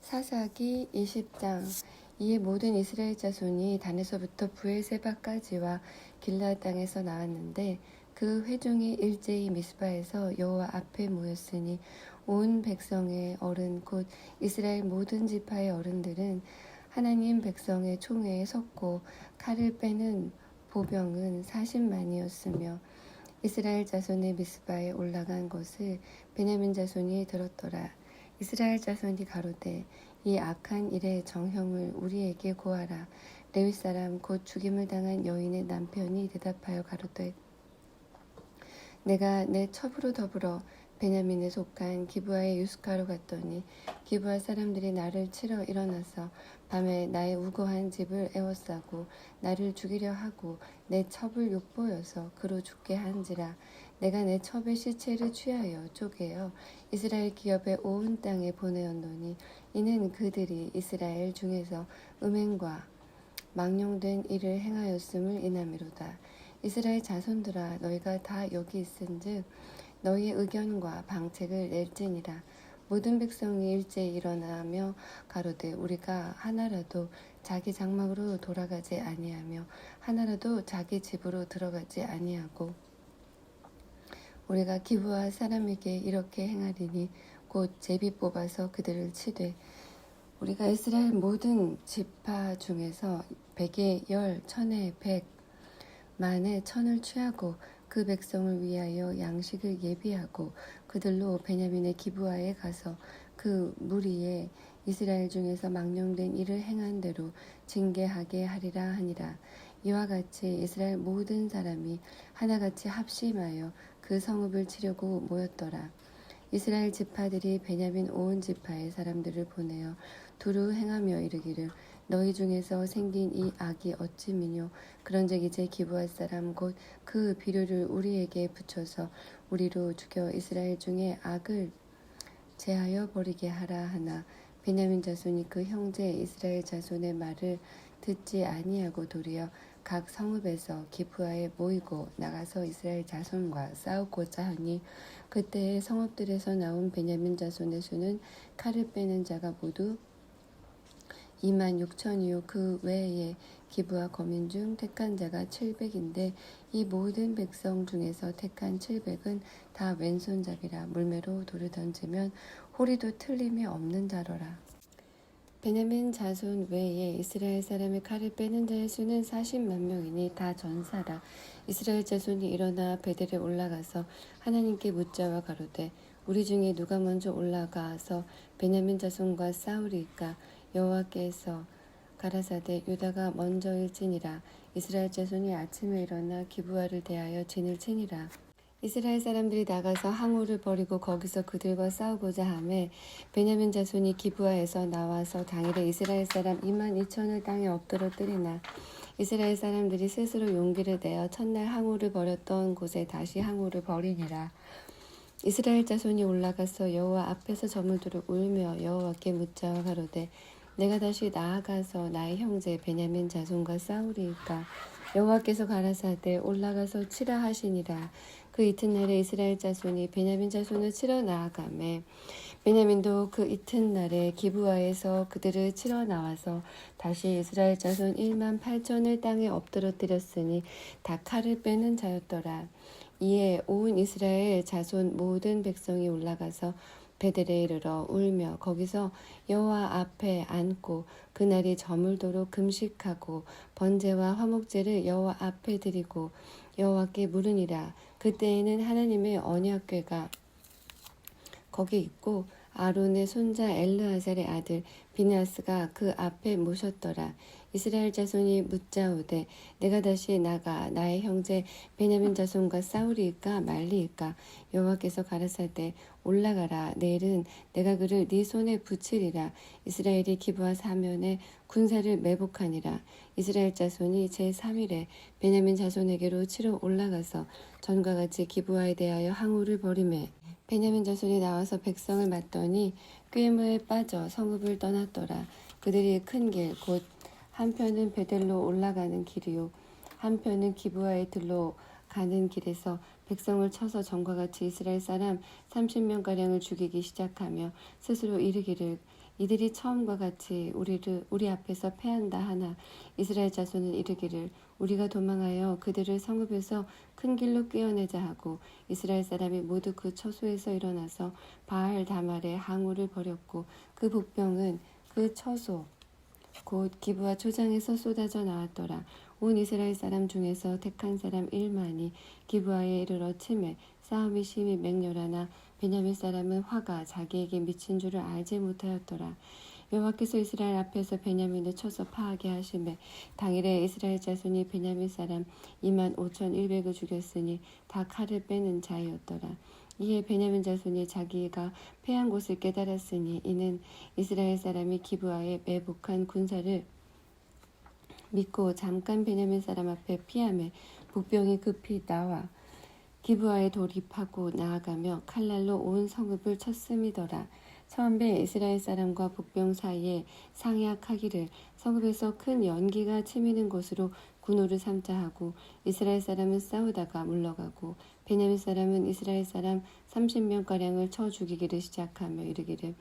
사사기 20장. 이에 모든 이스라엘 자손이 단에서부터 브엘세바까지와 길르앗 땅에서 나왔는데 그 회중이 일제히 미스바에서 여호와 앞에 모였으니 온 백성의 어른 곧 이스라엘 모든 지파의 어른들은 하나님 백성의 총회에 섰고 칼을 빼는 보병은 40만이었으며 이스라엘 자손의 미스바에 올라간 것을 베냐민 자손이 들었더라. 이스라엘 자손이 가로되 이 악한 일의 정형을 우리에게 고하라. 레위 사람 곧 죽임을 당한 여인의 남편이 대답하여 가로되 내가 내 첩으로 더불어 베냐민에 속한 기브아의 유스카로 갔더니 기브아 사람들이 나를 치러 일어나서 밤에 나의 우거한 집을 에워싸고 나를 죽이려 하고 내 첩을 욕보여서 그로 죽게 한지라. 내가 내 첩의 시체를 취하여 쪼개어 이스라엘 기업의 온 땅에 보내었노니 이는 그들이 이스라엘 중에서 음행과 망령된 일을 행하였음을 인함이로다. 이스라엘 자손들아 너희가 다 여기 있은즉 너희의 의견과 방책을 낼지니라. 모든 백성이 일제히 일어나며 가로되 우리가 하나라도 자기 장막으로 돌아가지 아니하며 하나라도 자기 집으로 들어가지 아니하고 우리가 기브아 사람에게 이렇게 행하리니 곧 제비 뽑아서 그들을 치되 우리가 이스라엘 모든 지파 중에서 100에 10, 1000에 100, 만에 1000을 취하고 그 백성을 위하여 양식을 예비하고 그들로 베냐민의 기브아에 가서 그 무리에 이스라엘 중에서 망령된 일을 행한 대로 징계하게 하리라 하니라. 이와 같이 이스라엘 모든 사람이 하나같이 합심하여 그 성읍을 치려고 모였더라. 이스라엘 지파들이 베냐민 온 지파의 사람들을 보내어 두루 행하며 이르기를 너희 중에서 생긴 이 악이 어찌 미뇨. 그런즉 이제 기브아 사람 곧 그 비류를 우리에게 붙여서 우리로 죽여 이스라엘 중에 악을 제하여 버리게 하라 하나 베냐민 자손이 그 형제 이스라엘 자손의 말을 듣지 아니하고 도리어 각 성읍에서 기브아에 모이고 나가서 이스라엘 자손과 싸우고자 하니 그때의 성읍들에서 나온 베냐민 자손의 수는 칼을 빼는 자가 모두 26,000이요 그 외에 기브아 거민 중 택한 자가 700인데 이 모든 백성 중에서 택한 700은 다 왼손잡이라 물매로 돌을 던지면 호리도 틀림이 없는 자로라. 베냐민 자손 외에 이스라엘 사람의 칼을 빼는 자의 수는 40만 명이니 다 전사라. 이스라엘 자손이 일어나 베델에 올라가서 하나님께 묻자와 가로되 우리 중에 누가 먼저 올라가서 베냐민 자손과 싸우리까. 여호와께서 가라사대 유다가 먼저일지니라. 이스라엘 자손이 아침에 일어나 기브아를 대하여 진을 치니라. 이스라엘 사람들이 나가서 항우를 버리고 거기서 그들과 싸우고자 하매 베냐민 자손이 기브아에서 나와서 당일에 이스라엘 사람 22,000을 땅에 엎드러뜨리나 이스라엘 사람들이 스스로 용기를 내어 첫날 항우를 버렸던 곳에 다시 항우를 버리니라. 이스라엘 자손이 올라가서 여호와 앞에서 저물 두루 울며 여호와께 묻자와 가로되 내가 다시 나아가서 나의 형제 베냐민 자손과 싸우리이까. 여호와께서 가라사대 올라가서 치라 하시니라. 그 이튿날에 이스라엘 자손이 베냐민 자손을 치러 나아가매 베냐민도 그 이튿날에 기브아에서 그들을 치러 나와서 다시 이스라엘 자손 18,000을 땅에 엎드러뜨렸으니 다 칼을 빼는 자였더라. 이에 온 이스라엘 자손 모든 백성이 올라가서 베델에 이르러 울며 거기서 여호와 앞에 앉고 그날이 저물도록 금식하고 번제와 화목제를 여호와 앞에 드리고 여호와께 물으니라. 그때에는 하나님의 언약궤가 거기 있고 아론의 손자 엘르아살의 아들 비느하스가 그 앞에 모셨더라. 이스라엘 자손이 묻자오되 내가 다시 나가 나의 형제 베냐민 자손과 싸우리이까 말리이까. 여호와께서 가라사대 올라가라. 내일은 내가 그를 네 손에 붙이리라. 이스라엘이 기브아 사면에 군사를 매복하니라. 이스라엘 자손이 제3일에 베냐민 자손에게로 치러 올라가서 전과 같이 기브아에 대하여 항우를 벌이매 베냐민 자손이 나와서 백성을 맞더니 꾀무에 빠져 성읍을 떠났더라. 그들이 큰 길 곧 한편은 베델로 올라가는 길이요 한편은 기브아에 들로 가는 길에서 백성을 쳐서 전과 같이 이스라엘 사람 30명가량을 죽이기 시작하며 스스로 이르기를 이들이 처음과 같이 우리 앞에서 패한다 하나 이스라엘 자손은 이르기를 우리가 도망하여 그들을 성읍에서 큰 길로 꿰어내자 하고 이스라엘 사람이 모두 그 처소에서 일어나서 바알 다말의 항우를 벌였고 그 복병은 그 처소 곧 기브와 초장에서 쏟아져 나왔더라. 온 이스라엘 사람 중에서 택한 사람 1만이 기브아에 이르러 치매 싸움이 심히 맹렬하나 베냐민 사람은 화가 자기에게 미친 줄을 알지 못하였더라. 여호와께서 이스라엘 앞에서 베냐민을 쳐서 파하게 하시매 당일에 이스라엘 자손이 베냐민 사람 25,100을 죽였으니 다 칼을 빼는 자이었더라. 이에 베냐민 자손이 자기가 패한 곳을 깨달았으니 이는 이스라엘 사람이 기브아에 매복한 군사를 믿고 잠깐 베냐민 사람 앞에 피하매 복병이 급히 나와 기브아에 돌입하고 나아가며 칼날로 온 성읍을 쳤음이더라. 처음에 이스라엘 사람과 복병 사이에 상약하기를 성읍에서 큰 연기가 치미는 곳으로 군호를 삼자 하고 이스라엘 사람은 싸우다가 물러가고 베냐민 사람은 이스라엘 사람 30명가량을 쳐 죽이기를 시작하며 이르기를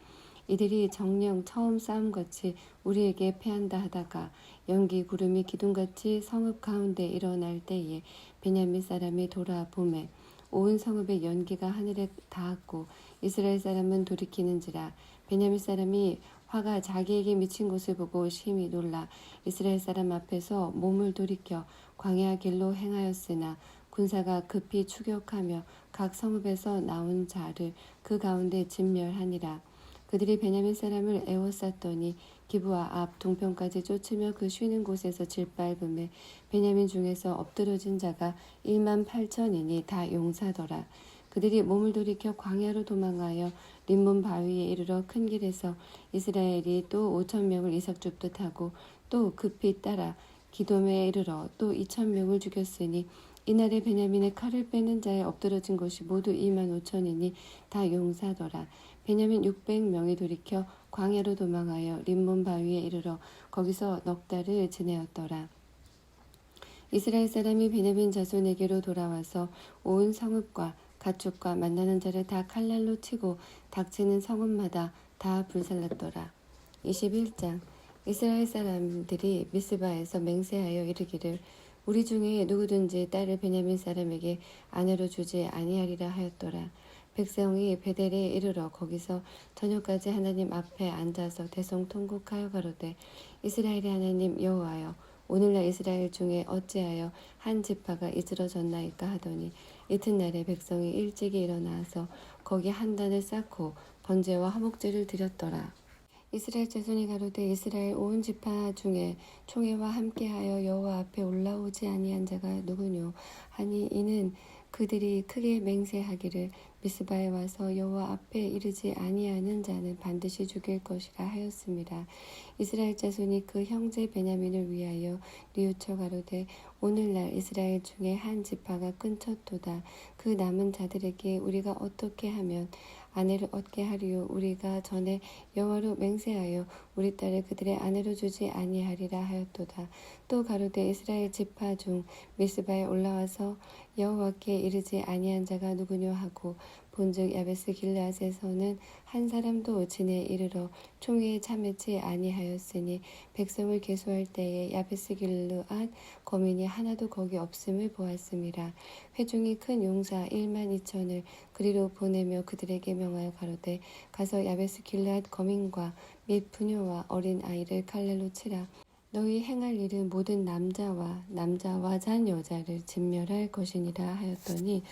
이들이 정령 처음 싸움같이 우리에게 패한다 하다가 연기 구름이 기둥같이 성읍 가운데 일어날 때에 베냐민 사람이 돌아보매 온 성읍의 연기가 하늘에 닿았고 이스라엘 사람은 돌이키는지라 베냐민 사람이 화가 자기에게 미친 것을 보고 심히 놀라 이스라엘 사람 앞에서 몸을 돌이켜 광야 길로 행하였으나 군사가 급히 추격하며 각 성읍에서 나온 자를 그 가운데 진멸하니라. 그들이 베냐민 사람을 에워쌌더니 기브아 앞 동편까지 쫓으며 그 쉬는 곳에서 질밟음에 베냐민 중에서 엎드러진 자가 18,000이니 다 용사더라. 그들이 몸을 돌이켜 광야로 도망하여 림몬 바위에 이르러 큰 길에서 이스라엘이 또 5,000명을 이삭 줍듯 하고 또 급히 따라 기돔에 이르러 또 2,000명을 죽였으니 이날에 베냐민의 칼을 빼는 자에 엎드러진 것이 모두 25,000이니 다 용사더라. 베냐민 600명이 돌이켜 광야로 도망하여 림몬 바위에 이르러 거기서 넉 달을 지내었더라. 이스라엘 사람이 베냐민 자손에게로 돌아와서 온 성읍과 가축과 만나는 자를 다 칼날로 치고 닥치는 성읍마다 다 불살랐더라. 21장 이스라엘 사람들이 미스바에서 맹세하여 이르기를 우리 중에 누구든지 딸을 베냐민 사람에게 아내로 주지 아니하리라 하였더라. 백성이 베델에 이르러 거기서 저녁까지 하나님 앞에 앉아서 대성통곡하여 가로되 이스라엘의 하나님 여호와여 오늘날 이스라엘 중에 어찌하여 한 지파가 이스러졌나이까 하더니 이튿날에 백성이 일찍이 일어나서 거기 한 단을 쌓고 번제와 화목제를 드렸더라. 이스라엘 자손이 가로되 이스라엘 온 지파 중에 총회와 함께하여 여호와 앞에 올라오지 아니한 자가 누구뇨 하니 이는 그들이 크게 맹세하기를 미스바에 와서 여호와 앞에 이르지 아니하는 자는 반드시 죽일 것이라 하였습니다. 이스라엘 자손이 그 형제 베냐민을 위하여 뉘우쳐 가로되 오늘날 이스라엘 중에 한 지파가 끊쳤도다. 그 남은 자들에게 우리가 어떻게 하면 아내를 얻게 하리요. 우리가 전에 여호와로 맹세하여 우리 딸을 그들의 아내로 주지 아니하리라 하였도다. 또 가로되 이스라엘 지파 중 미스바에 올라와서 여호와께 이르지 아니한 자가 누구뇨 하고 본즉 야베스 길르앗에서는 한 사람도 진에 이르러 총회에 참여치 아니하였으니 백성을 계수할 때에 야베스 길르앗 거민이 하나도 거기 없음을 보았음이라. 회중이 큰 용사 12,000을 그리로 보내며 그들에게 명하여 가로되 가서 야베스 길르앗 거민과 및 부녀와 어린 아이를 칼날로 치라. 너희 행할 일은 모든 남자와 잔 여자를 진멸할 것이니라 하였더니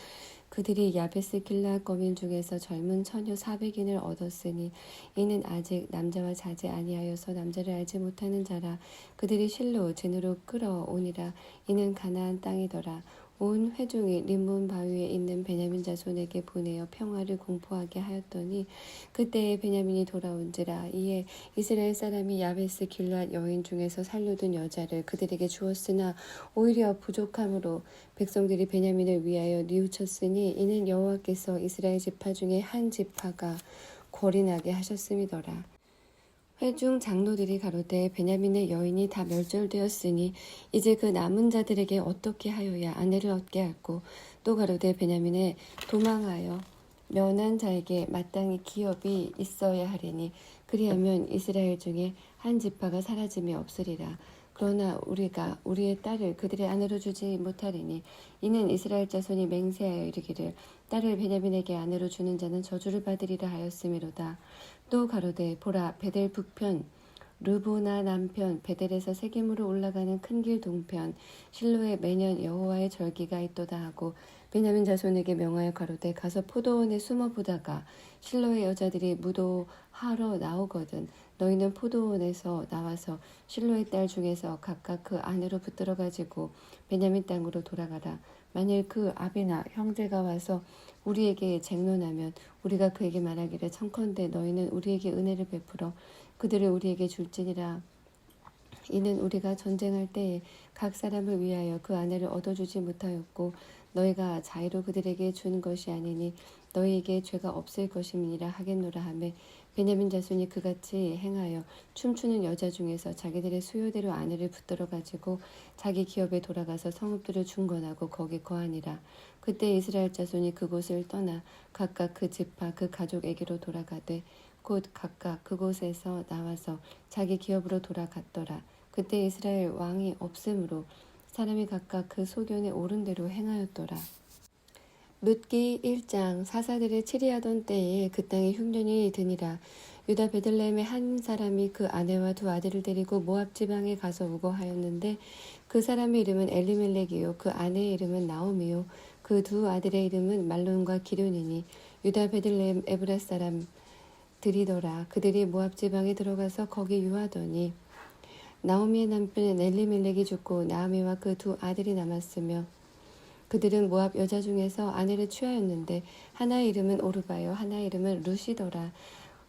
그들이 야베스 길르앗 거민 중에서 젊은 처녀 400인을 얻었으니 이는 아직 남자와 자지 아니하여서 남자를 알지 못하는 자라. 그들이 실로 진으로 끌어오니라. 이는 가나안 땅이더라. 온 회중이 림몬 바위에 있는 베냐민 자손에게 보내어 평화를 공포하게 하였더니 그때에 베냐민이 돌아온지라. 이에 이스라엘 사람이 야베스 길르앗 여인 중에서 살려둔 여자를 그들에게 주었으나 오히려 부족함으로 백성들이 베냐민을 위하여 뉘우쳤으니 이는 여호와께서 이스라엘 지파 중에 한 지파가 궐이 나게 하셨음이더라. 회중 장로들이 가로되 베냐민의 여인이 다 멸절되었으니 이제 그 남은 자들에게 어떻게 하여야 아내를 얻게 할꼬. 또 가로되 베냐민에 도망하여 면한 자에게 마땅히 기업이 있어야 하리니 그리하면 이스라엘 중에 한 지파가 사라짐이 없으리라. 그러나 우리가 우리의 딸을 그들의 아내로 주지 못하리니 이는 이스라엘 자손이 맹세하여 이르기를 딸을 베냐민에게 아내로 주는 자는 저주를 받으리라 하였음이로다. 또 가로되 보라 베델 북편 르보나 남편 베델에서 세겜으로 올라가는 큰 길 동편 실로에 매년 여호와의 절기가 있도다 하고 베냐민 자손에게 명하여 가로되 가서 포도원에 숨어 보다가 실로의 여자들이 무도하러 나오거든 너희는 포도원에서 나와서 실로의 딸 중에서 각각 그 아내로 붙들어 가지고 베냐민 땅으로 돌아가라. 만일 그 아비나 형제가 와서 우리에게 쟁론하면 우리가 그에게 말하기를 청컨대 너희는 우리에게 은혜를 베풀어 그들을 우리에게 줄지니라. 이는 우리가 전쟁할 때에 각 사람을 위하여 그 아내를 얻어주지 못하였고 너희가 자의로 그들에게 준 것이 아니니 너희에게 죄가 없을 것임이니라 하겠노라 하매 베냐민 자손이 그같이 행하여 춤추는 여자 중에서 자기들의 수요대로 아내를 붙들어 가지고 자기 기업에 돌아가서 성읍들을 중건하고 거기 거하니라. 그때 이스라엘 자손이 그곳을 떠나 각각 그 지파 그 가족에게로 돌아가되 곧 각각 그곳에서 나와서 자기 기업으로 돌아갔더라. 그때 이스라엘 왕이 없으므로 사람이 각각 그 소견에 옳은 대로 행하였더라. 룻기 1장 사사들의 치리하던 때에 그 땅에 흉년이 드니라. 유다 베들레헴의 한 사람이 그 아내와 두 아들을 데리고 모압 지방에 가서 우거하였는데 그 사람의 이름은 엘리멜렉이요 그 아내의 이름은 나오미요 그 두 아들의 이름은 말론과 기륜이니 유다 베들레헴 에브라 사람들이더라. 그들이 모압 지방에 들어가서 거기 유하더니 나오미의 남편 엘리멜렉이 죽고 나오미와 그 두 아들이 남았으며 그들은 모압 여자 중에서 아내를 취하였는데 하나의 이름은 오르바요 하나의 이름은 루시더라.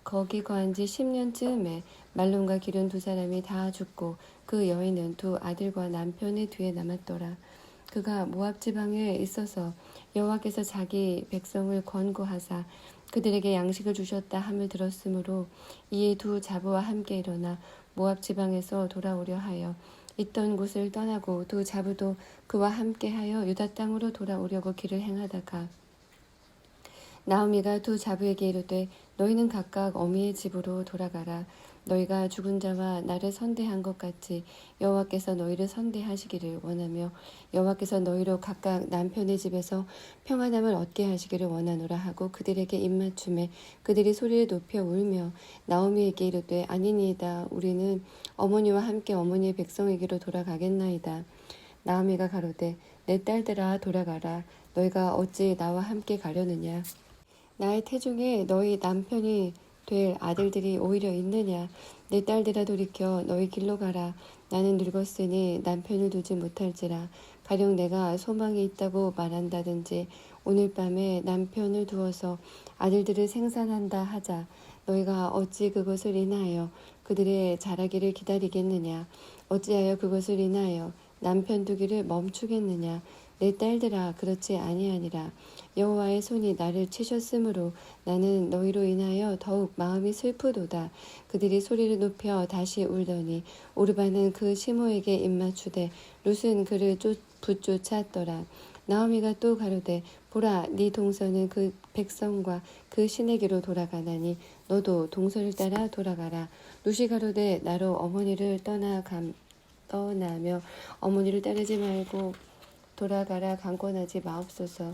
거기 거한 지 10년쯤에 말론과 기륜 두 사람이 다 죽고 그 여인은 두 아들과 남편의 뒤에 남았더라. 그가 모압 지방에 있어서 여호와께서 자기 백성을 권고하사 그들에게 양식을 주셨다 함을 들었으므로 이에 두 자부와 함께 일어나 모압 지방에서 돌아오려 하여 있던 곳을 떠나고 두 자부도 그와 함께하여 유다 땅으로 돌아오려고 길을 행하다가 나오미가 두 자부에게 이르되 너희는 각각 어미의 집으로 돌아가라. 너희가 죽은 자와 나를 선대한 것 같이 여호와께서 너희를 선대하시기를 원하며 여호와께서 너희로 각각 남편의 집에서 평안함을 얻게 하시기를 원하노라 하고 그들에게 입맞춤에 그들이 소리를 높여 울며 나오미에게 이르되 아니니이다. 우리는 어머니와 함께 어머니의 백성에게로 돌아가겠나이다. 나오미가 가로되 내 딸들아 돌아가라. 너희가 어찌 나와 함께 가려느냐. 나의 태중에 너희 남편이 될 아들들이 오히려 있느냐. 내 딸들아 돌이켜 너희 길로 가라. 나는 늙었으니 남편을 두지 못할지라. 가령 내가 소망이 있다고 말한다든지 오늘 밤에 남편을 두어서 아들들을 생산한다 하자. 너희가 어찌 그것을 인하여 그들의 자라기를 기다리겠느냐. 어찌하여 그것을 인하여 남편 두기를 멈추겠느냐. 내 딸들아 그렇지 아니하니라. 여호와의 손이 나를 치셨으므로 나는 너희로 인하여 더욱 마음이 슬프도다. 그들이 소리를 높여 다시 울더니 오르바는 그 시모에게 입맞추되 룻은 그를 붙쫓았더라. 나오미가 또 가로되 보라 네 동서는 그 백성과 그 신에게로 돌아가나니 너도 동서를 따라 돌아가라. 룻이 가로되 나로 어머니를 떠나며 어머니를 따르지 말고 돌아가라. 강권하지 마옵소서.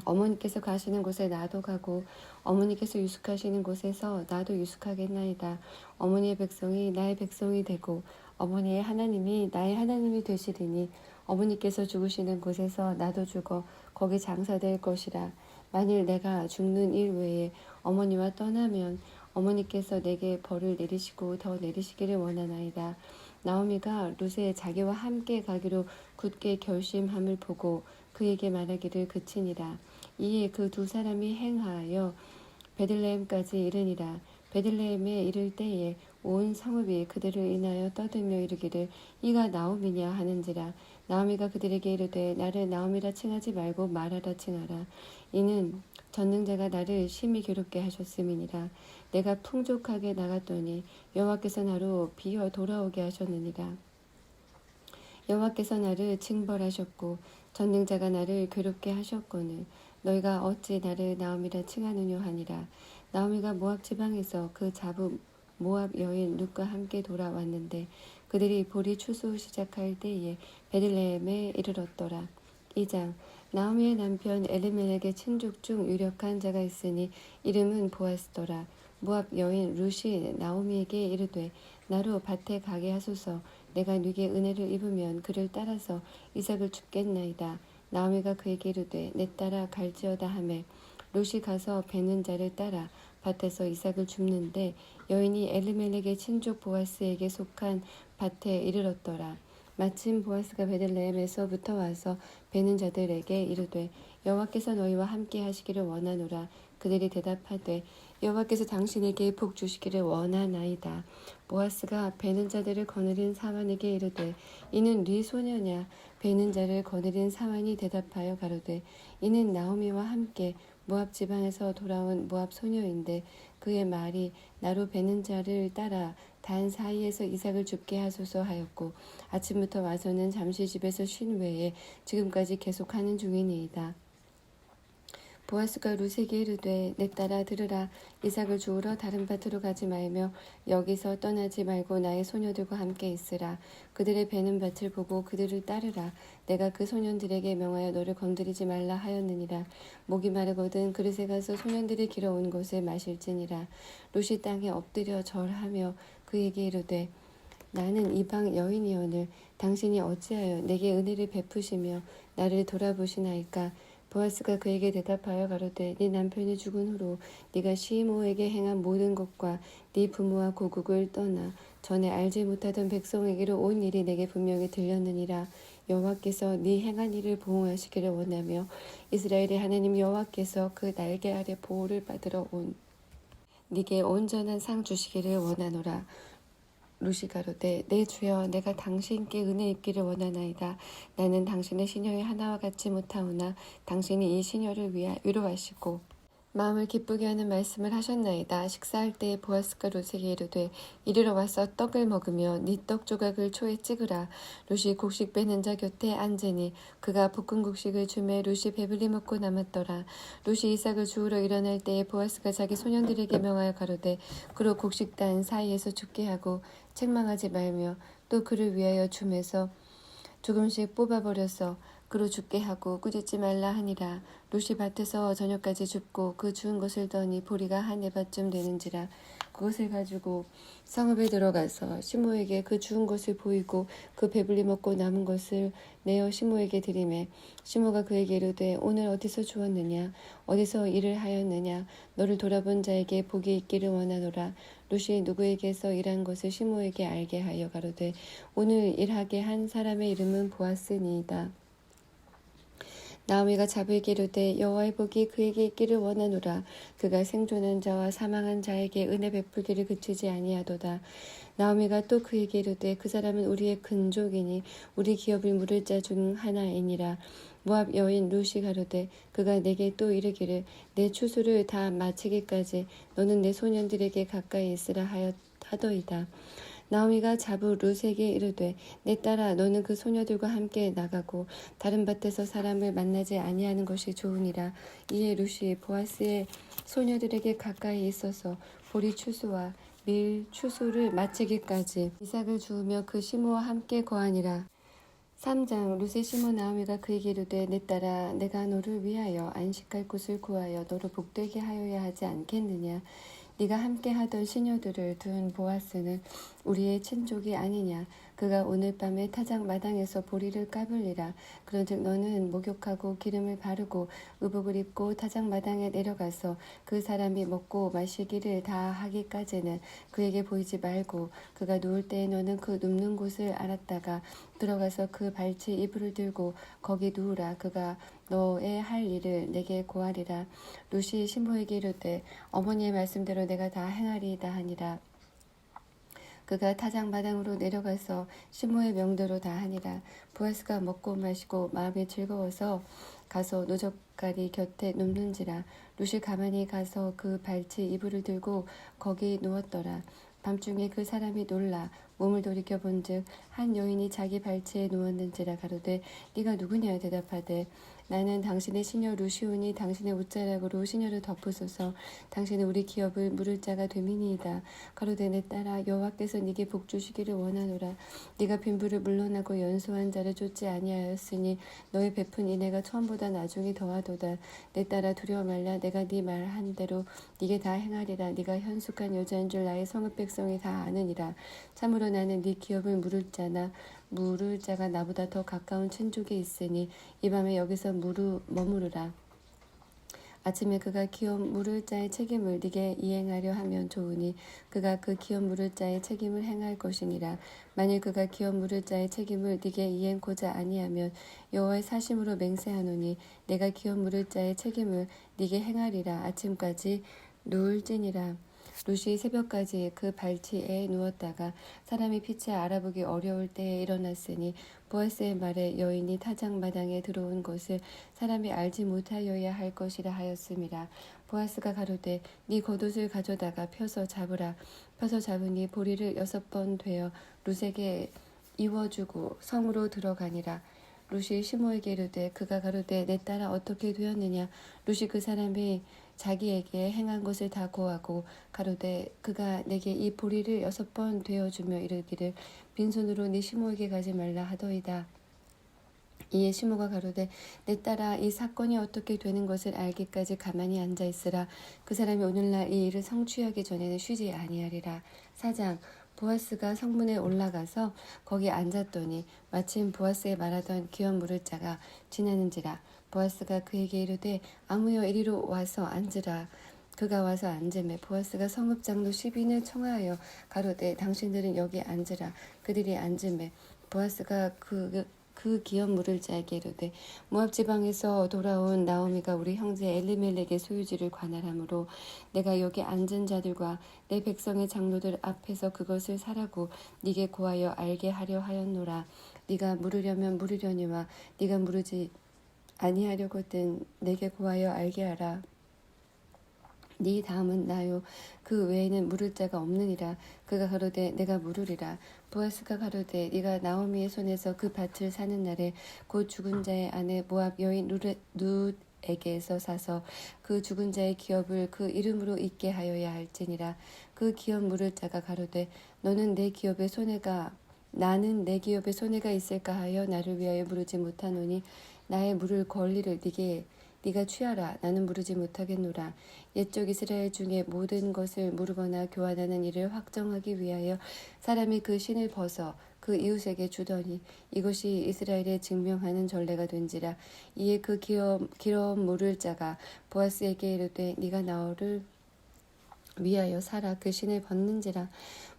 어머니께서 가시는 곳에 나도 가고 어머니께서 유숙하시는 곳에서 나도 유숙하겠나이다. 어머니의 백성이 나의 백성이 되고 어머니의 하나님이 나의 하나님이 되시리니 어머니께서 죽으시는 곳에서 나도 죽어 거기 장사될 것이라. 만일 내가 죽는 일 외에 어머니와 떠나면 어머니께서 내게 벌을 내리시고 더 내리시기를 원하나이다. 나오미가 룻의 자기와 함께 가기로 굳게 결심함을 보고 그에게 말하기를 그치니라. 이에 그 두 사람이 행하여 베들레헴까지 이르니라. 베들레헴에 이를 때에 온 성읍이 그들을 인하여 떠들며 이르기를 이가 나오미냐 하는지라. 나오미가 그들에게 이르되 나를 나오미라 칭하지 말고 마라라 칭하라. 이는 전능자가 나를 심히 괴롭게 하셨음이니라. 내가 풍족하게 나갔더니 여호와께서 나로 비어 돌아오게 하셨느니라. 여호와께서 나를 징벌하셨고 전능자가 나를 괴롭게 하셨거늘 너희가 어찌 나를 나오미라 칭하느뇨 하니라. 나오미가 모압 지방에서 그 자부 모압 여인 룻과 함께 돌아왔는데 그들이 보리 추수 시작할 때에 베들레헴에 이르렀더라. 2장. 나오미의 남편 엘리멜렉의 친족 중 유력한 자가 있으니 이름은 보아스더라. 모압 여인 룻이 나오미에게 이르되 나로 밭에 가게 하소서. 내가 네게 은혜를 입으면 그를 따라서 이삭을 줍겠나이다. 나오미가 그에게 이르되 내 따라 갈지어다 하매 룻이 가서 베는 자를 따라 밭에서 이삭을 줍는데 여인이 엘리멜렉의 친족 보아스에게 속한 밭에 이르렀더라. 마침 보아스가 베들레헴에서부터 와서 베는 자들에게 이르되 여호와께서 너희와 함께 하시기를 원하노라. 그들이 대답하되 여호와께서 당신에게 복 주시기를 원하나이다. 보아스가 베는 자들을 거느린 사환에게 이르되 이는 네 소녀냐. 베는 자를 거느린 사환이 대답하여 가로되 이는 나오미와 함께 모압 지방에서 돌아온 모압 소녀인데 그의 말이 나로 베는 자를 따라 단 사이에서 이삭을 줍게 하소서 하였고 아침부터 와서는 잠시 집에서 쉰 외에 지금까지 계속하는 중이니이다. 보아스가 룻에게 이르되 내 딸아 들으라. 이삭을 주우러 다른 밭으로 가지 말며 여기서 떠나지 말고 나의 소녀들과 함께 있으라. 그들의 베는 밭을 보고 그들을 따르라. 내가 그 소년들에게 명하여 너를 건드리지 말라 하였느니라. 목이 마르거든 그릇에 가서 소년들이 길어온 것을 마실지니라. 룻이 땅에 엎드려 절하며 그에게 이르되 나는 이방 여인이오늘 당신이 어찌하여 내게 은혜를 베푸시며 나를 돌아보시나이까. 보아스가 그에게 대답하여 가로되 네 남편이 죽은 후로 네가 시므에게 행한 모든 것과 네 부모와 고국을 떠나 전에 알지 못하던 백성에게로 온 일이 내게 분명히 들렸느니라. 여호와께서 네 행한 일을 보응하시기를 원하며 이스라엘의 하나님 여호와께서 그 날개 아래 보호를 받으러 온 네게 온전한 상 주시기를 원하노라. 룻이 가로되 내 주여 내가 당신께 은혜 입기를 원하나이다. 나는 당신의 시녀의 하나와 같지 못하오나 당신이 이 시녀를 위로하시고 마음을 기쁘게 하는 말씀을 하셨나이다. 식사할 때에 보아스가 룻에게 이르되 이리로 와서 떡을 먹으며 네 떡 조각을 초에 찍으라. 룻이 곡식 빼는 자 곁에 앉으니 그가 볶은 곡식을 주매 룻이 배불리 먹고 남았더라. 룻이 이삭을 주우러 일어날 때에 보아스가 자기 소년들에게 명하여 가로되 그로 곡식단 사이에서 죽게 하고 책망하지 말며 또 그를 위하여 줌에서 조금씩 뽑아버려서 그로 죽게 하고 꾸짖지 말라 하니라. 룻이 밭에서 저녁까지 줍고 그 주운 것을 더니 보리가 한 에바쯤 되는지라. 그것을 가지고 성읍에 들어가서 시므에게 그 주운 것을 보이고 그 배불리 먹고 남은 것을 내어 시므에게 드리매 시므가 그에게 이르되 오늘 어디서 주었느냐 어디서 일을 하였느냐 너를 돌아본 자에게 복이 있기를 원하노라. 룻이 누구에게서 일한 것을 시므에게 알게 하여 가로되 오늘 일하게 한 사람의 이름은 보아스니이다. 나오미가 자부에게 이르되 여호와의 복이 그에게 있기를 원하노라. 그가 생존한 자와 사망한 자에게 은혜 베풀기를 그치지 아니하도다. 나오미가 또 그에게 이르되 그 사람은 우리의 근족이니 우리 기업을 물을 자 중 하나이니라. 모압 여인 룻이 가로되 그가 내게 또 이르기를 내 추수를 다 마치기까지 너는 내 소년들에게 가까이 있으라 하더이다. 나오미가 자부 룻에게 이르되 내 딸아 너는 그 소녀들과 함께 나가고 다른 밭에서 사람을 만나지 아니하는 것이 좋으니라. 이에 룻이 보아스의 소녀들에게 가까이 있어서 보리 추수와 밀 추수를 마치기까지 이삭을 주우며 그 시므와 함께 거하니라. 3장. 룻의 시므 나오미가 그에게 이르되 내 딸아 내가 너를 위하여 안식할 곳을 구하여 너를 복되게 하여야 하지 않겠느냐. 네가 함께 하던 시녀들을 둔 보아스는 우리의 친족이 아니냐. 그가 오늘 밤에 타작 마당에서 보리를 까불리라. 그런즉 너는 목욕하고 기름을 바르고 의복을 입고 타작 마당에 내려가서 그 사람이 먹고 마시기를 다 하기까지는 그에게 보이지 말고 그가 누울 때에 너는 그 눕는 곳을 알았다가 들어가서 그 발치 이불을 들고 거기 누우라. 그가 너의 할 일을 내게 고하리라. 룻이 시므에게 이르되 어머니의 말씀대로 내가 다 행하리이다 하니라. 그가 타작 마당으로 내려가서 시므의 명대로 다 하니라. 보아스가 먹고 마시고 마음이 즐거워서 가서 노적가리 곁에 눕는지라. 룻이 가만히 가서 그 발치 이불을 들고 거기 누웠더라. 밤중에 그 사람이 놀라 몸을 돌이켜 본즉 한 여인이 자기 발치에 누웠는지라. 가로되 네가 누구냐 대답하되 나는 당신의 시녀 루시오니 당신의 옷자락으로 시녀를 덮으소서. 당신은 우리 기업을 물을 자가 됨이니이다. 가로되 내 딸아 여호와께서 네게 복 주시기를 원하노라. 네가 빈부를 물러나고 연소한 자를 쫓지 아니하였으니 너의 베푼 인애가 처음보다 나중이 더하도다. 내 딸아 두려워 말라. 내가 네 말한 대로 네게 다 행하리라. 네가 현숙한 여자인 줄 나의 성읍 백성이 다 아느니라. 참으로 나는 네 기업을 물을 자가 나보다 더 가까운 친족에 있으니 이 밤에 여기서 머무르라. 아침에 그가 기업 물을 자의 책임을 네게 이행하려 하면 좋으니 그가 그 기업 물을 자의 책임을 행할 것이니라. 만일 그가 기업 물을 자의 책임을 네게 이행고자 아니하면 여호와의 사심으로 맹세하노니 내가 기업 물을 자의 책임을 네게 행하리라. 아침까지 누울지니라. 루시 새벽까지 그 발치에 누웠다가 사람이 빛을 알아보기 어려울 때에 일어났으니 보아스의 말에 여인이 타작마당에 들어온 것을 사람이 알지 못하여야 할 것이라 하였음이라. 보아스가 가로되 네 겉옷을 가져다가 펴서 잡으라. 펴서 잡으니 보리를 6번 되어 룻에게 이워주고 성으로 들어가니라. 룻이 시모에게 이르되 그가 가로되 내 딸아 어떻게 되었느냐. 룻이 그 사람이 자기에게 행한 것을 다 고하고 가로되 그가 내게 이 보리를 6번 되어주며 이르기를 빈손으로 네 시모에게 가지 말라 하더이다. 이에 시모가 가로되 내 딸아 이 사건이 어떻게 되는 것을 알기까지 가만히 앉아있으라. 그 사람이 오늘날 이 일을 성취하기 전에는 쉬지 아니하리라. 4장 보아스가 성문에 올라가서 거기 앉았더니 마침 보아스에 말하던 기업 물을 자가 지나는지라. 보아스가 그에게 이르되 아무여 이리로 와서 앉으라. 그가 와서 앉음에 보아스가 성읍 장로 10인을 청하여 가로되 당신들은 여기 앉으라. 그들이 앉음에 보아스가 그 기업 물을 자에게 이르되 모압 지방에서 돌아온 나오미가 우리 형제 엘리멜렉의 소유지를 관할하므로 내가 여기 앉은 자들과 내 백성의 장로들 앞에서 그것을 사라고 네게 고하여 알게 하려 하였노라. 네가 물으려면 물으려니와 네가 물으지 아니하려거든 내게 고하여 알게 하라. 네 다음은 나요. 그 외에는 물을 자가 없느니라. 그가 가로되 내가 물으리라. 보아스가 가로되 네가 나오미의 손에서 그 밭을 사는 날에 곧 죽은 자의 아내 모압 여인 룻에게서 사서 그 죽은 자의 기업을 그 이름으로 있게 하여야 할지니라. 그 기업 물을 자가 가로되 나는 내 기업에 손해가 있을까 하여 나를 위하여 물으지 못하노니 나의 물을 권리를 네가 취하라. 나는 물으지 못하겠노라. 옛적 이스라엘 중에 모든 것을 물으거나 교환하는 일을 확정하기 위하여 사람이 그 신을 벗어 그 이웃에게 주더니 이것이 이스라엘에 증명하는 전례가 된지라. 이에 그 기업 물을 자가 보아스에게 이르되 네가 나를 위하여 사라. 그 신을 벗는지라.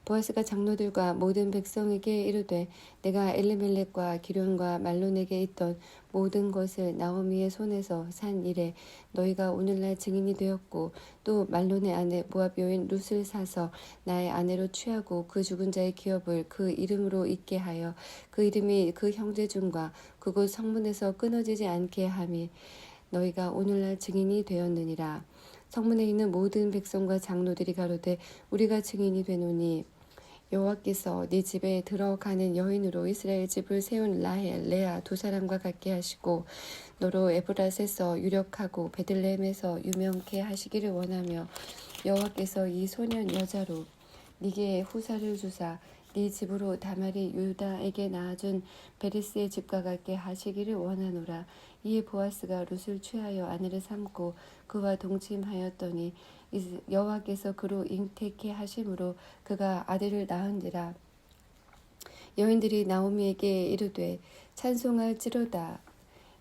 보아스가 장로들과 모든 백성에게 이르되 내가 엘리멜렉과 기럨과 말론에게 있던 모든 것을 나오미의 손에서 산 일에 너희가 오늘날 증인이 되었고 또 말론의 아내 모압 여인 룻을 사서 나의 아내로 취하고 그 죽은 자의 기업을 그 이름으로 있게 하여 그 이름이 그 형제 중과 그곳 성문에서 끊어지지 않게 함이 너희가 오늘날 증인이 되었느니라. 성문에 있는 모든 백성과 장로들이 가로되 우리가 증인이 되노니 여호와께서 네 집에 들어가는 여인으로 이스라엘 집을 세운 라헬, 레아 두 사람과 같게 하시고 너로 에브라스에서 유력하고 베들레헴에서 유명케 하시기를 원하며 여호와께서 이 소년 여자로 네게 후사를 주사 네 집으로 다말이 유다에게 낳아준 베레스의 집과 같게 하시기를 원하노라. 이에 보아스가 룻을 취하여 아내를 삼고 그와 동침하였더니 여호와께서 그로 잉태케 하심으로 그가 아들을 낳은지라. 여인들이 나오미에게 이르되 찬송할지로다.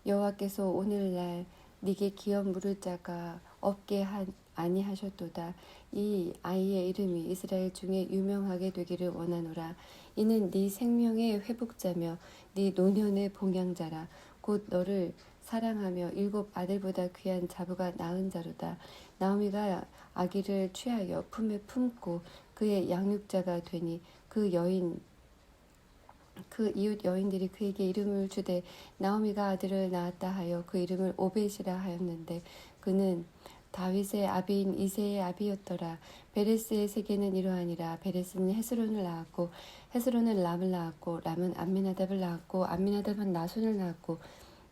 여호와께서 오늘날 네게 기업 물을 자가 없게 아니하셨도다. 이 아이의 이름이 이스라엘 중에 유명하게 되기를 원하노라. 이는 네 생명의 회복자며 네 노년의 봉양자라. 곧 너를 사랑하며 7 아들보다 귀한 자부가 낳은 자로다. 나오미가 아기를 취하여 품에 품고 그의 양육자가 되니 그 이웃 여인들이 그에게 이름을 주되 나오미가 아들을 낳았다 하여 그 이름을 오벳이라 하였는데 그는 다윗의 아비인 이새의 아비였더라. 베레스의 세계는 이러하니라. 베레스는 헤스론을 낳았고 헤스론은 람을 낳았고 람은 암미나답을 낳았고 암미나답은 나손을 낳았고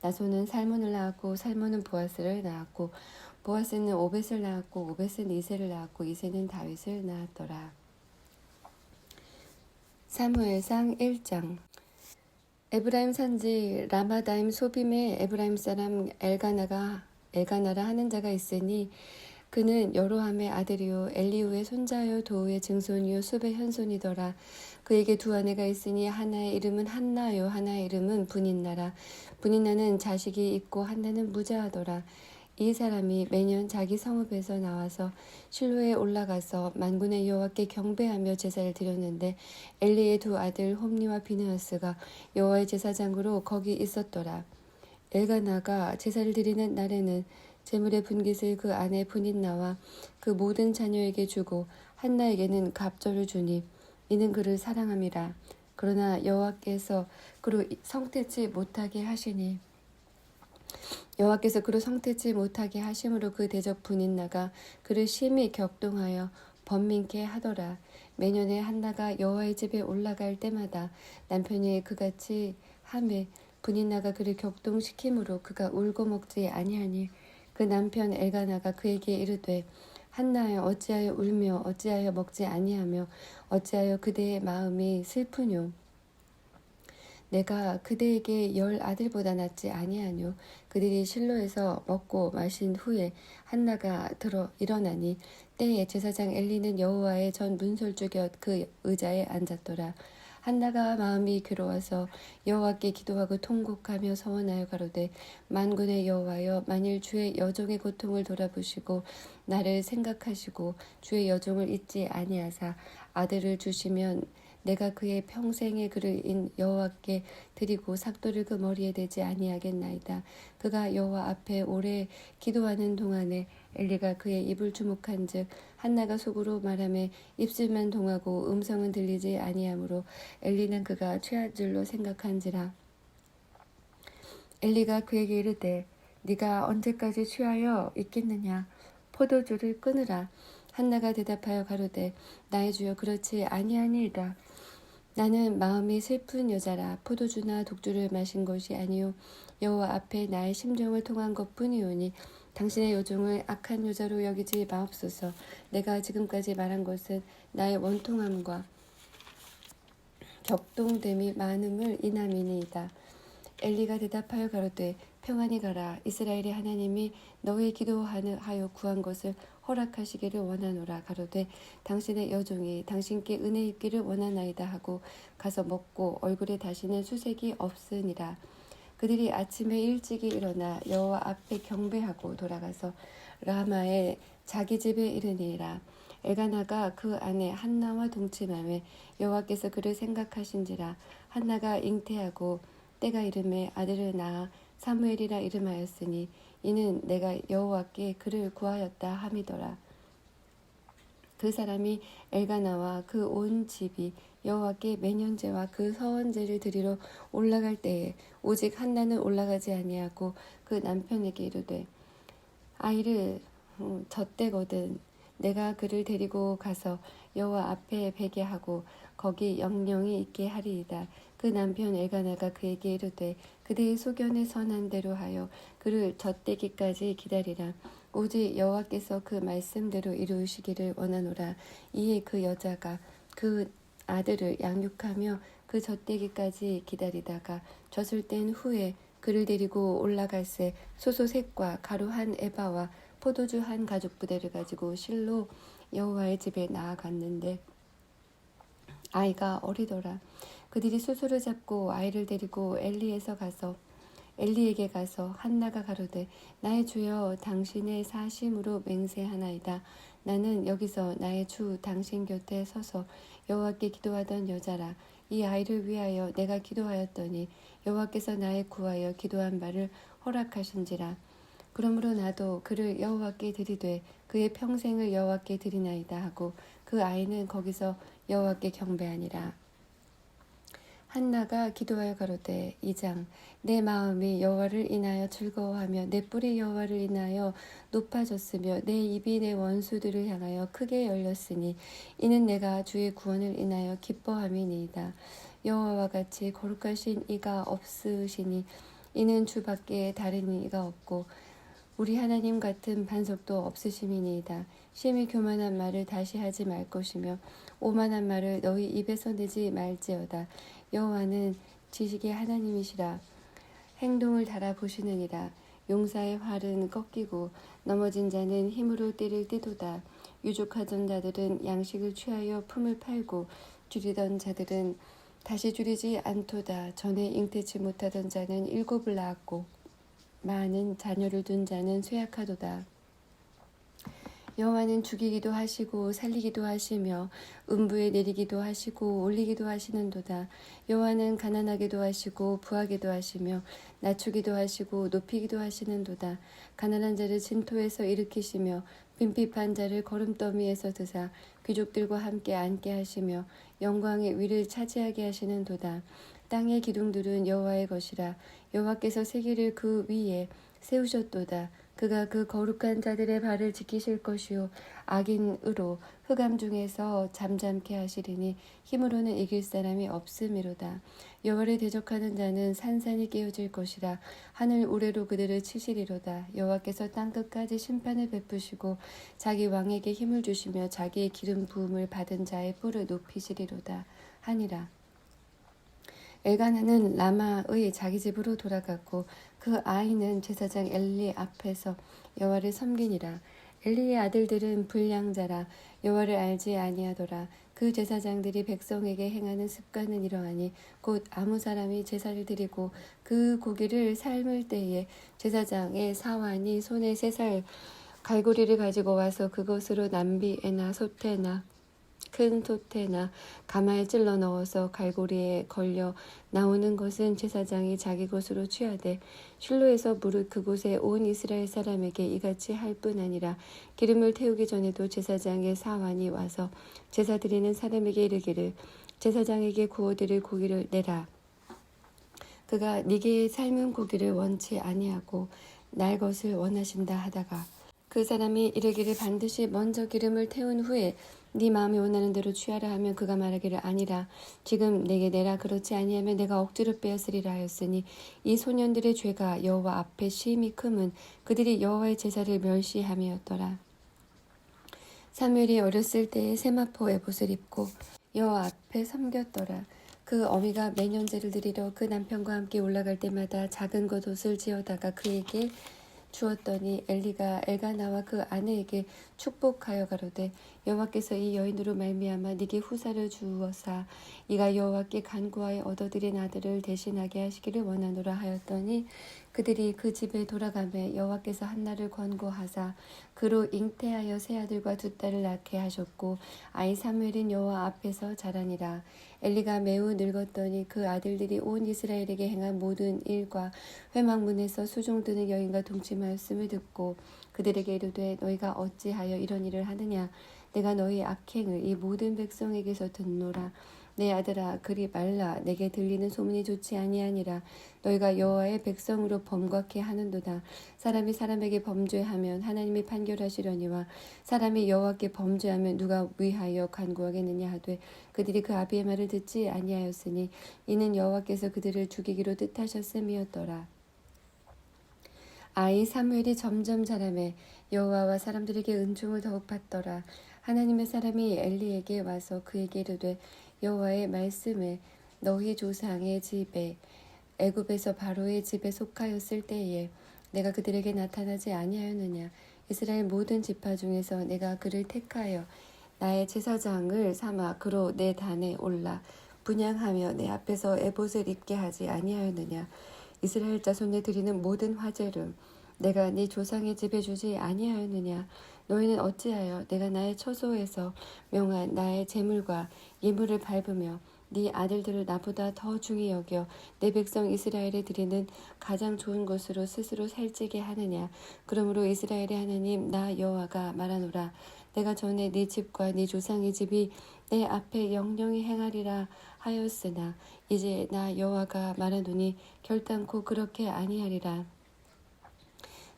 나손은 살몬을 낳았고 살몬은 보아스를 낳았고 보아스는 오벳을 낳았고 오벳은 이새를 낳았고 이새는 다윗을 낳았더라. 사무엘상 1장. 에브라임 산지 라마다임 소빔에 에브라임 사람 엘가나라 하는 자가 있으니 그는 여로함의 아들이요 엘리후의 손자요 도우의 증손이요 숲의 현손이더라. 그에게 두 아내가 있으니 하나의 이름은 한나요 하나의 이름은 분인나라. 분인나는 자식이 있고 한나는 무자하더라. 이 사람이 매년 자기 성읍에서 나와서 실로에 올라가서 만군의 여호와께 경배하며 제사를 드렸는데 엘리의 두 아들 홈니와 비느하스가 여호와의 제사장으로 거기 있었더라. 엘가나가 제사를 드리는 날에는 제물의 분깃을 그 아내 분인나와 그 모든 자녀에게 주고 한나에게는 갑절을 주니 이는 그를 사랑함이라. 그러나 여호와께서 그로 성태치 못하게 하시니 여호와께서 그를 성태치 못하게 하심으로 그 대적 분인나가 그를 심히 격동하여 번민케 하더라. 매년에 한나가 여호와의 집에 올라갈 때마다 남편이 그같이 하매 분인나가 그를 격동시키므로 그가 울고 먹지 아니하니 그 남편 엘가나가 그에게 이르되 한나여 어찌하여 울며 어찌하여 먹지 아니하며 어찌하여 그대의 마음이 슬프뇨. 내가 그대에게 10 아들보다 낫지 아니하뇨. 그들이 실로에서 먹고 마신 후에 한나가 일어나니 때에 제사장 엘리는 여호와의 전 문설주 곁 그 의자에 앉았더라. 한나가 마음이 괴로워서 여호와께 기도하고 통곡하며 서원하여 가로되 만군의 여호와여 만일 주의 여종의 고통을 돌아보시고 나를 생각하시고 주의 여종을 잊지 아니하사 아들을 주시면 내가 그의 평생의 그를 여호와께 드리고 삭도를 그 머리에 대지 아니하겠나이다. 그가 여호와 앞에 오래 기도하는 동안에 엘리가 그의 입을 주목한즉 한나가 속으로 말하며 입술만 동하고 음성은 들리지 아니하므로 엘리는 그가 취한 줄로 생각한지라. 엘리가 그에게 이르되 네가 언제까지 취하여 있겠느냐. 포도주를 끊으라. 한나가 대답하여 가로되 나의 주여 그렇지 아니하니이다. 나는 마음이 슬픈 여자라. 포도주나 독주를 마신 것이 아니요 여호와 앞에 나의 심정을 통한 것뿐이오니 당신의 여종을 악한 여자로 여기지 마옵소서. 내가 지금까지 말한 것은 나의 원통함과 격동됨이 많음을 인함이니이다. 엘리가 대답하여 가로되 평안히 가라. 이스라엘의 하나님이 너의 기도하여 구한 것을 허락하시기를 원하노라. 가로되 당신의 여종이 당신께 은혜 입기를 원하나이다 하고 가서 먹고 얼굴에 다시는 수색이 없으니라. 그들이 아침에 일찍이 일어나 여호와 앞에 경배하고 돌아가서 라마에 자기 집에 이르니라. 엘가나가 그 아내 한나와 동침하며 여호와께서 그를 생각하신지라. 한나가 잉태하고 때가 이름에 아들을 낳아 사무엘이라 이름하였으니 이는 내가 여호와께 그를 구하였다 함이더라. 그 사람이 엘가나와 그 온 집이 여호와께 매년제와 그 서원제를 드리러 올라갈 때에 오직 한나는 올라가지 아니하고 그 남편에게 이르되 아이를 젖대거든 내가 그를 데리고 가서 여호와 앞에 베게 하고 거기 영영이 있게 하리이다. 그 남편 엘가나가 그에게 이르되 그대의 소견에 선한 대로 하여 그를 젖대기까지 기다리라. 오직 여호와께서 그 말씀대로 이루시기를 원하노라. 이에 그 여자가 그 아들을 양육하며 그 젖대기까지 기다리다가 젖을 뗀 후에 그를 데리고 올라갈새 소소색과 가루 한 에바와 포도주 한 가죽 부대를 가지고 실로 여호와의 집에 나아갔는데 아이가 어리더라. 그들이 수소를 잡고 아이를 데리고 엘리에게 가서 한나가 가로되 나의 주여 당신의 사심으로 맹세하나이다. 나는 여기서 나의 주 당신 곁에 서서 여호와께 기도하던 여자라. 이 아이를 위하여 내가 기도하였더니 여호와께서 나의 구하여 기도한 바를 허락하신지라. 그러므로 나도 그를 여호와께 드리되 그의 평생을 여호와께 드리나이다 하고 그 아이는 거기서 여호와께 경배하니라. 한나가 기도하여 가로되 2장 내 마음이 여호와를 인하여 즐거워하며 내 뿔이 여호와를 인하여 높아졌으며 내 입이 내 원수들을 향하여 크게 열렸으니 이는 내가 주의 구원을 인하여 기뻐함이니이다. 여호와와 같이 거룩하신 이가 없으시니 이는 주밖에 다른 이가 없고 우리 하나님 같은 반석도 없으심이니이다. 심히 교만한 말을 다시 하지 말 것이며 오만한 말을 너희 입에서 내지 말지어다. 여호와는 지식의 하나님이시라. 행동을 달아보시느니라. 용사의 활은 꺾이고 넘어진 자는 힘으로 띠를 띠도다. 유족하던 자들은 양식을 취하여 품을 팔고 줄이던 자들은 다시 줄이지 않도다. 전에 잉태치 못하던 자는 일곱을 낳았고 많은 자녀를 둔 자는 쇠약하도다. 여호와는 죽이기도 하시고 살리기도 하시며 음부에 내리기도 하시고 올리기도 하시는도다. 여호와는 가난하게도 하시고 부하게도 하시며 낮추기도 하시고 높이기도 하시는도다. 가난한 자를 진토에서 일으키시며 빈핍한 자를 거름더미에서 드사 귀족들과 함께 앉게 하시며 영광의 위를 차지하게 하시는도다. 땅의 기둥들은 여호와의 것이라. 여호와께서 세계를 그 위에 세우셨도다. 그가 그 거룩한 자들의 발을 지키실 것이요 악인으로 흑암 중에서 잠잠케 하시리니 힘으로는 이길 사람이 없음이로다. 여호와를 대적하는 자는 산산이 깨어질 것이라. 하늘 우레로 그들을 치시리로다. 여호와께서 땅끝까지 심판을 베푸시고 자기 왕에게 힘을 주시며 자기의 기름 부음을 받은 자의 뿔을 높이시리로다 하니라. 엘가나는 라마의 자기 집으로 돌아갔고 그 아이는 제사장 엘리 앞에서 여호와를 섬기니라. 엘리의 아들들은 불량자라. 여호와를 알지 아니하더라. 그 제사장들이 백성에게 행하는 습관은 이러하니 곧 아무 사람이 제사를 드리고 그 고기를 삶을 때에 제사장의 사환이 손에 3살 갈고리를 가지고 와서 그것으로 남비에나 소태나 큰 솥에나 가마에 찔러 넣어서 갈고리에 걸려 나오는 것은 제사장이 자기 것으로 취하되 실로에서 무릇 그곳에 온 이스라엘 사람에게 이같이 할 뿐 아니라 기름을 태우기 전에도 제사장의 사환이 와서 제사 드리는 사람에게 이르기를 제사장에게 구워드릴 고기를 내라. 그가 네게 삶은 고기를 원치 아니하고 날 것을 원하신다 하다가 그 사람이 이르기를 반드시 먼저 기름을 태운 후에 네 마음이 원하는 대로 취하라 하면 그가 말하기를 아니라 지금 내게 내라. 그렇지 아니하면 내가 억지로 빼앗으리라 하였으니 이 소년들의 죄가 여호와 앞에 심히 크면 그들이 여호와의 제사를 멸시함이었더라. 사무엘이 어렸을 때에 세마포 에봇을 입고 여호와 앞에 섬겼더라. 그 어미가 매년 제를 드리러 그 남편과 함께 올라갈 때마다 작은 겉옷을 지어다가 그에게 주었더니 엘리가 엘가나와 그 아내에게 축복하여 가로되 여호와께서 이 여인으로 말미암아 네게 후사를 주어사 이가 여호와께 간구하여 얻어들인 아들을 대신하게 하시기를 원하노라 하였더니 그들이 그 집에 돌아가매 여호와께서 한나를 권고하사 그로 잉태하여 세 아들과 2딸을 낳게 하셨고 아이 사무엘은 여호와 앞에서 자라니라. 엘리가 매우 늙었더니 그 아들들이 온 이스라엘에게 행한 모든 일과 회막문에서 수종드는 여인과 동침하였음을 듣고 그들에게 이르되 너희가 어찌하여 이런 일을 하느냐. 내가 너희 악행을 이 모든 백성에게서 듣노라. 내 아들아 그리 말라. 내게 들리는 소문이 좋지 아니하니라. 너희가 여호와의 백성으로 범곽해 하는도다. 사람이 사람에게 범죄하면 하나님이 판결하시려니와 사람이 여호와께 범죄하면 누가 위하여 간구하겠느냐 하되 그들이 그 아비의 말을 듣지 아니하였으니 이는 여호와께서 그들을 죽이기로 뜻하셨음이었더라. 아이 사무엘이 점점 자라매 여호와와 사람들에게 은총을 더욱 받더라. 하나님의 사람이 엘리에게 와서 그에게 이르되 여호와의 말씀에 너희 조상의 집에 애굽에서 바로의 집에 속하였을 때에 내가 그들에게 나타나지 아니하였느냐. 이스라엘 모든 지파 중에서 내가 그를 택하여 나의 제사장을 삼아 그로 내 단에 올라 분향하며 내 앞에서 에봇을 입게 하지 아니하였느냐. 이스라엘 자손에 드리는 모든 화제를 내가 네 조상의 집에 주지 아니하였느냐. 너희는 어찌하여 내가 나의 처소에서 명한 나의 제물과 예물을 밟으며 네 아들들을 나보다 더 중히 여겨 내 백성 이스라엘에 드리는 가장 좋은 것으로 스스로 살찌게 하느냐. 그러므로 이스라엘의 하나님 나 여호와가 말하노라. 내가 전에 네 집과 네 조상의 집이 내 앞에 영영히 행하리라 하였으나 이제 나 여호와가 말하노니 결단코 그렇게 아니하리라.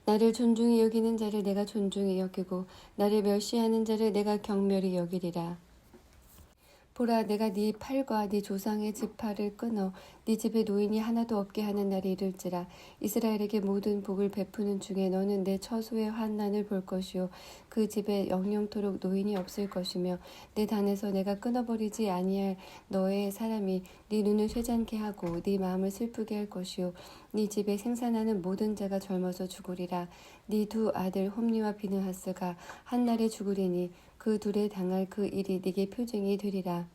나를 존중히 여기는 자를 내가 존중히 여기고 나를 멸시하는 자를 내가 경멸히 여기리라. 보라, 내가 네 팔과 네 조상의 지팔을 끊어 네 집에 노인이 하나도 없게 하는 날이 이를지라. 이스라엘에게 모든 복을 베푸는 중에 너는 내 처소의 환난을 볼 것이요 그 집에 영영토록 노인이 없을 것이며 내 단에서 내가 끊어버리지 아니할 너의 사람이 네 눈을 쇠잔케 하고 네 마음을 슬프게 할 것이요 네 집에 생산하는 모든 자가 젊어서 죽으리라. 네 두 아들 홈리와 비느하스가 한날에 죽으리니 그 둘에 당할 그 일이 네게 표징이 되리라.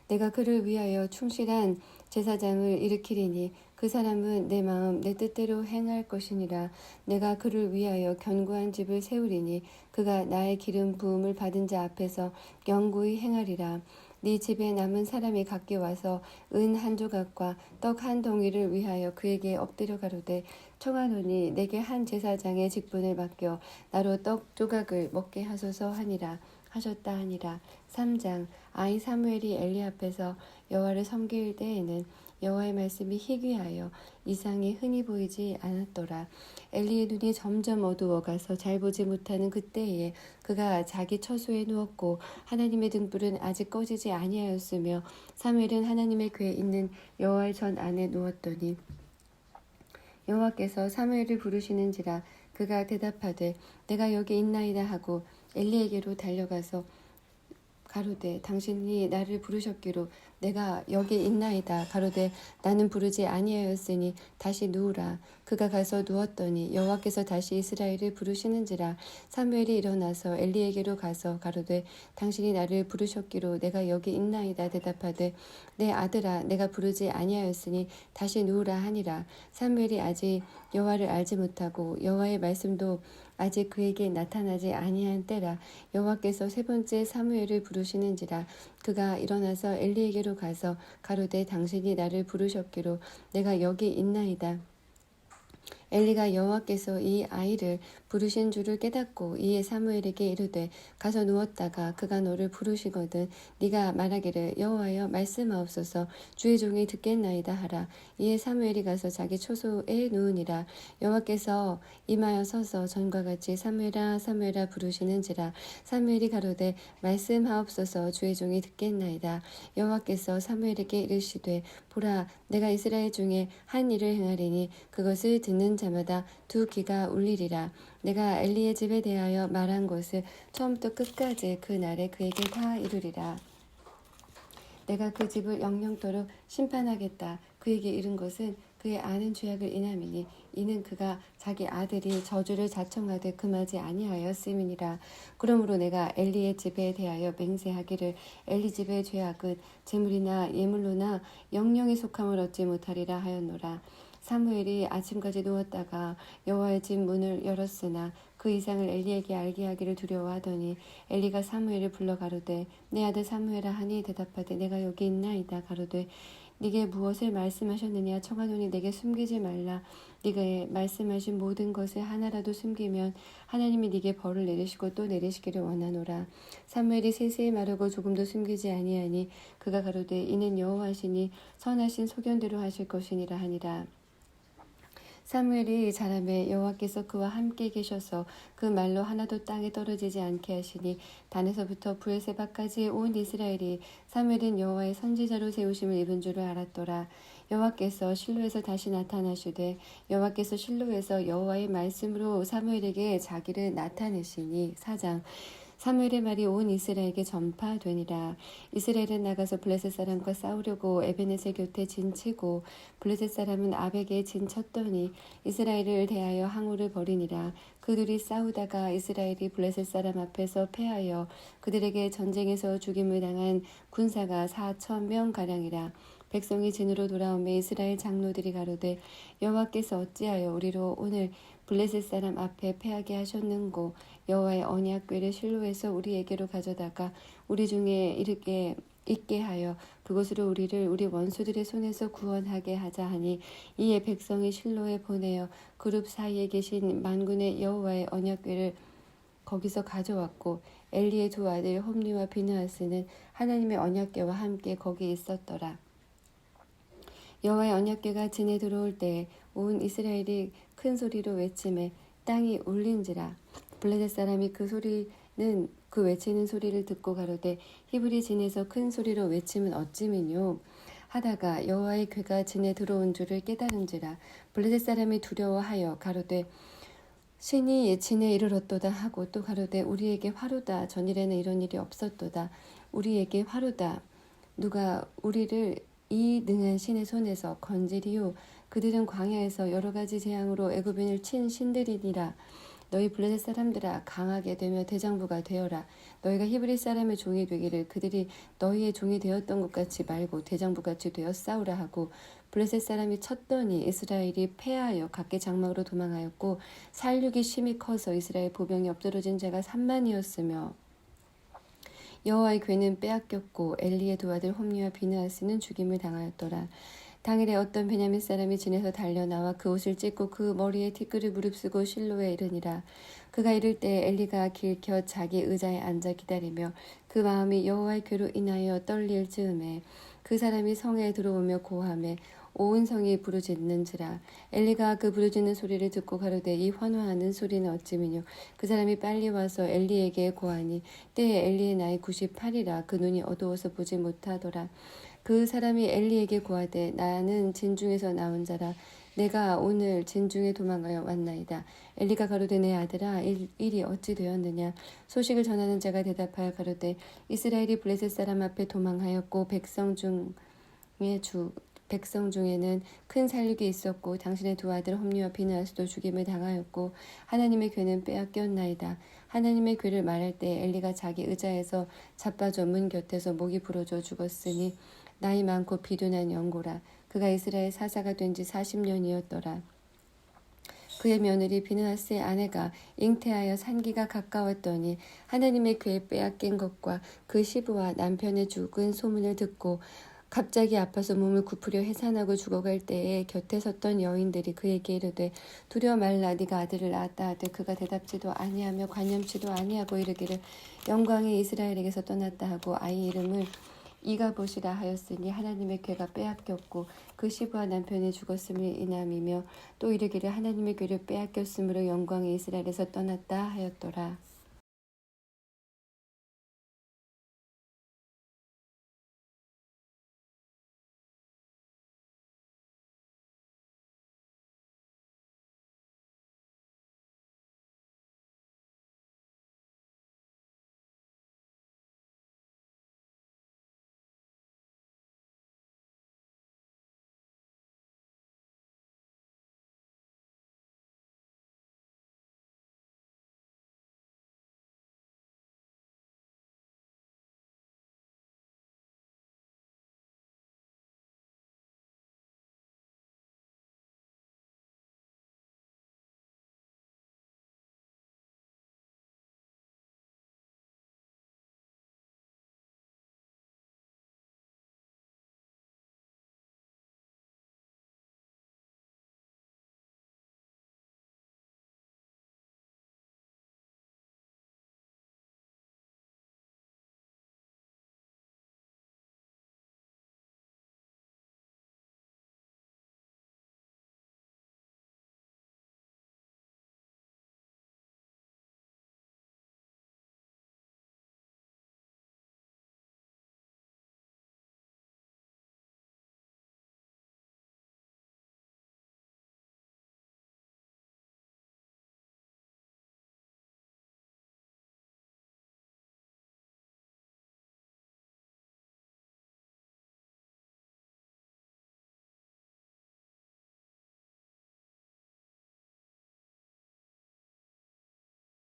내가 그를 위하여 충실한 제사장을 일으키리니 그 사람은 내 마음 내 뜻대로 행할 것이니라. 내가 그를 위하여 견고한 집을 세우리니 그가 나의 기름 부음을 받은 자 앞에서 영구히 행하리라. 네 집에 남은 사람이 각기 와서 은 한 조각과 떡 한 덩이를 위하여 그에게 엎드려 가로되 청하노니 내게 한 제사장의 직분을 맡겨 나로 떡 조각을 먹게 하소서 하셨다 하니라. 3장. 아이 사무엘이 엘리 앞에서 여호와를 섬길 때에는 여호와의 말씀이 희귀하여 이상이 흔히 보이지 않았더라. 엘리의 눈이 점점 어두워가서 잘 보지 못하는 그때에 그가 자기 처소에 누웠고 하나님의 등불은 아직 꺼지지 아니하였으며 사무엘은 하나님의 궤에 있는 여호와의 전 안에 누웠더니 여호와께서 사무엘을 부르시는지라. 그가 대답하되 내가 여기 있나이다 하고 엘리에게로 달려가서 가로되 당신이 나를 부르셨기로 내가 여기 있나이다. 가로되 나는 부르지 아니하였으니 다시 누우라. 그가 가서 누웠더니 여호와께서 다시 이스라엘을 부르시는지라. 사무엘이 일어나서 엘리에게로 가서 가로되 당신이 나를 부르셨기로 내가 여기 있나이다. 대답하되 내 아들아 내가 부르지 아니하였으니 다시 누우라 하니라. 사무엘이 아직 여호와를 알지 못하고 여호와의 말씀도 아직 그에게 나타나지 아니한 때라. 여호와께서 세 번째 사무엘을 부르시는지라. 그가 일어나서 엘리에게로 가서 가로되 당신이 나를 부르셨기로 내가 여기 있나이다. 엘리가 여호와께서 이 아이를 부르신 줄을 깨닫고 이에 사무엘에게 이르되 가서 누웠다가 그가 너를 부르시거든 네가 말하기를 여호와여 말씀하옵소서 주의 종이 듣겠나이다 하라. 이에 사무엘이 가서 자기 초소에 누우니라. 여호와께서 임하여 서서 전과 같이 사무엘아 사무엘아 부르시는지라. 사무엘이 가로되 말씀하옵소서 주의 종이 듣겠나이다. 여호와께서 사무엘에게 이르시되 보라 내가 이스라엘 중에 한 일을 행하리니 그것을 듣는 자마다 두 귀가 울리리라. 내가 엘리의 집에 대하여 말한 것을 처음부터 끝까지 그 날에 그에게 다 이루리라. 내가 그 집을 영영토록 심판하겠다. 그에게 이른 것은 그의 아는 죄악을 인함이니 이는 그가 자기 아들이 저주를 자청하되 금하지 아니하였음이니라. 그러므로 내가 엘리의 집에 대하여 맹세하기를 엘리 집의 죄악은 재물이나 예물로나 영영의 속함을 얻지 못하리라 하였노라. 사무엘이 아침까지 누웠다가 여호와의 집 문을 열었으나 그 이상을 엘리에게 알게 하기를 두려워하더니 엘리가 사무엘을 불러 가로되 내 아들 사무엘아 하니 대답하되 내가 여기 있나이다. 가로되 네게 무엇을 말씀하셨느냐. 청하노니 내게 숨기지 말라. 네가 말씀하신 모든 것을 하나라도 숨기면 하나님이 네게 벌을 내리시고 또 내리시기를 원하노라. 사무엘이 세세히 말하고 조금도 숨기지 아니하니 그가 가로되 이는 여호와시니 선하신 소견대로 하실 것이니라 하니라. 사무엘이 자라매 여호와께서 그와 함께 계셔서 그 말로 하나도 땅에 떨어지지 않게 하시니 단에서부터 브엘세바까지 온 이스라엘이 사무엘은 여호와의 선지자로 세우심을 입은 줄을 알았더라. 여호와께서 실로에서 다시 나타나시되 여호와께서 실로에서 여호와의 말씀으로 사무엘에게 자기를 나타내시니. 4장. 사무엘의 말이 온 이스라엘에게 전파되니라. 이스라엘은 나가서 블레셋 사람과 싸우려고 에베네셀 곁에 진치고 블레셋 사람은 아벡에 진쳤더니 이스라엘을 대하여 항우를 벌이니라. 그들이 싸우다가 이스라엘이 블레셋 사람 앞에서 패하여 그들에게 전쟁에서 죽임을 당한 군사가 4,000명가량이라. 백성이 진으로 돌아오매 이스라엘 장로들이 가로되 여호와께서 어찌하여 우리로 오늘 블레셋 사람 앞에 패하게 하셨는고. 여호와의 언약궤를 실로에서 우리에게로 가져다가 우리 중에 있게 하여 그곳으로 우리를 우리 원수들의 손에서 구원하게 하자 하니 이에 백성이 실로에 보내어 그룹 사이에 계신 만군의 여호와의 언약궤를 거기서 가져왔고 엘리의 두 아들 홈리와 비느하스는 하나님의 언약궤와 함께 거기 있었더라. 여호와의 언약궤가 진에 들어올 때에 온 이스라엘이 큰 소리로 외치매 땅이 울린지라. 블레셋 사람이 그 소리는 그 외치는 소리를 듣고 가로되 히브리 진에서 큰 소리로 외침은 어찌미뇨 하다가 여호와의 괴가 진에 들어온 줄을 깨달은지라. 블레셋 사람이 두려워하여 가로되 신이 진에 이르렀도다 하고 또 가로되 우리에게 화로다. 전일에는 이런 일이 없었도다. 우리에게 화로다. 누가 우리를 이 능한 신의 손에서 건지리요. 그들은 광야에서 여러 가지 재앙으로 애굽인을 친 신들이니라. 너희 블레셋 사람들아 강하게 되며 대장부가 되어라. 너희가 히브리 사람의 종이 되기를 그들이 너희의 종이 되었던 것 같이 말고 대장부같이 되어 싸우라 하고 블레셋 사람이 쳤더니 이스라엘이 패하여 각기 장막으로 도망하였고 살육이 심히 커서 이스라엘 보병이 엎드러진 자가 3만이었으며 여호와의 괴는 빼앗겼고 엘리의 두 아들 홈리와 비느하스는 죽임을 당하였더라. 당일에 어떤 베냐민 사람이 진에서 달려나와 그 옷을 찢고 그 머리에 티끌을 무릅쓰고 실로에 이르니라. 그가 이를 때 엘리가 길켜 자기 의자에 앉아 기다리며 그 마음이 여호와의 괴로 인하여 떨릴 즈음에 그 사람이 성에 들어오며 고함에 온 성이 부르짖는지라. 엘리가 그 부르짖는 소리를 듣고 가로되 이 환호하는 소리는 어찌미뇨. 그 사람이 빨리 와서 엘리에게 고하니 때에 엘리의 나이 98이라 그 눈이 어두워서 보지 못하더라. 그 사람이 엘리에게 고하되 나는 진중에서 나온 자라. 내가 오늘 진중에 도망하여 왔나이다. 엘리가 가로되 내 아들아 일이 어찌 되었느냐. 소식을 전하는 자가 대답하여 가로되 이스라엘이 블레셋 사람 앞에 도망하였고 백성 중에는 큰 살육이 있었고 당신의 두 아들 홈리와 비느하스도 죽임을 당하였고 하나님의 괴는 빼앗겼나이다. 하나님의 괴를 말할 때 엘리가 자기 의자에서 자빠져 문 곁에서 목이 부러져 죽었으니 나이 많고 비둔한 영고라. 그가 이스라엘 사사가 된 지 40년이었더라. 그의 며느리 비느하스의 아내가 잉태하여 산기가 가까웠더니 하나님의 괴에 빼앗긴 것과 그 시부와 남편의 죽은 소문을 듣고 갑자기 아파서 몸을 굽으려 해산하고 죽어갈 때에 곁에 섰던 여인들이 그에게 이르되 두려워 말라. 네가 아들을 낳았다 하되 그가 대답지도 아니하며 관념치도 아니하고 이르기를 영광이 이스라엘에게서 떠났다 하고 아이 이름을 이가봇이라 하였으니 하나님의 괴가 빼앗겼고 그 시부와 남편이 죽었음을 인함이며 또 이르기를 하나님의 괴를 빼앗겼으므로 영광이 이스라엘에서 떠났다 하였더라.